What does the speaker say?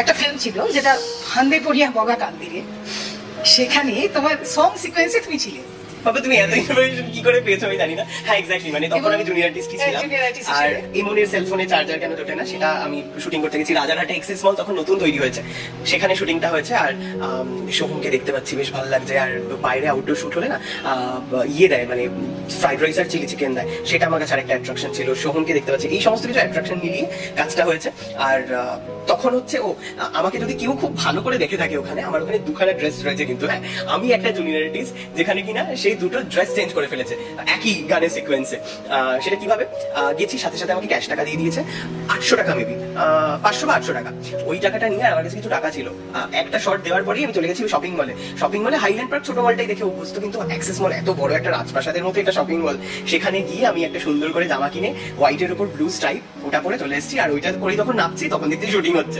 একটা ফিল্ম ছিল যেটা হান্দে পড়িয়া বগা কান্দিরে, সেখানে তোমার সং সিকোয়েন্সে তুমি ছিলে। বাবা তুমি এত ইনফরমেশন কি করে পেয়েছো আমি জানি না। হ্যাঁ এক্স্যাক্টলি, মানে তখন আমি জুনিয়র আর্টিস্টই ছিলাম। আর ইমনের সেলফোনে চার্জার কেন জোটে না সেটা আমি শুটিং করতে গেছি রাজারহাটে, এক্সিস মল তখন নতুন তৈরি হয়েছে, সেখানে শুটিংটা হয়েছে। আর সোহমকে দেখতে পাচ্ছি, বেশ ভালো লাগছে। আর বাইরে আউটডোর শুট হলে না ইয়ে দেয়, মানে ফ্রাইড রাইস আর চিলি চিকেন দেয়, সেটা আমার কাছে আরেকটা অ্যাট্রাকশন ছিল। সোহমকে দেখতে পাচ্ছি, এই সমস্ত কিছু অ্যাট্রাকশন মিলিয়ে কাজটা হয়েছে। আর তখন হচ্ছে আমাকে যদি কেউ খুব ভালো করে দেখে থাকে, ওখানে আমার ওখানে দুখানা ড্রেস রয়েছে, কিন্তু হ্যাঁ আমি একটা জুনিয়র আর্টিস্ট যেখানে কিনা সেই দুটো ড্রেস চেঞ্জ করে ফেলেছে একই গানের সিকোয়েন্সে। সেটা কিভাবে গেছি, সাথে সাথে আমাকে ক্যাশ টাকা দিয়ে দিয়েছে 800 টাকা, মেবি 500 বা 800 টাকা। ওই টাকাটা নিয়ে আমার কাছে কিছু টাকা ছিল। একটা শর্ট দেওয়ার পরেই আমি চলে গেছি শপিং মলে। শপিং মলে হাইল্যান্ড পার্ক ছোট মলটাই দেখে অভ্যস্ত, কিন্তু অ্যাক্সেস মল এত বড় একটা রাজপ্রাসাদের মতো একটা শপিং মল, সেখানে গিয়ে আমি একটা সুন্দর করে জামা কিনে হোয়াইটের উপর ব্লু স্ট্রাইপ ওটা পরে চলে এসেছি। আর ওইটা করেই তখন নাচছি, তখন দেখতে শুটিং হচ্ছে।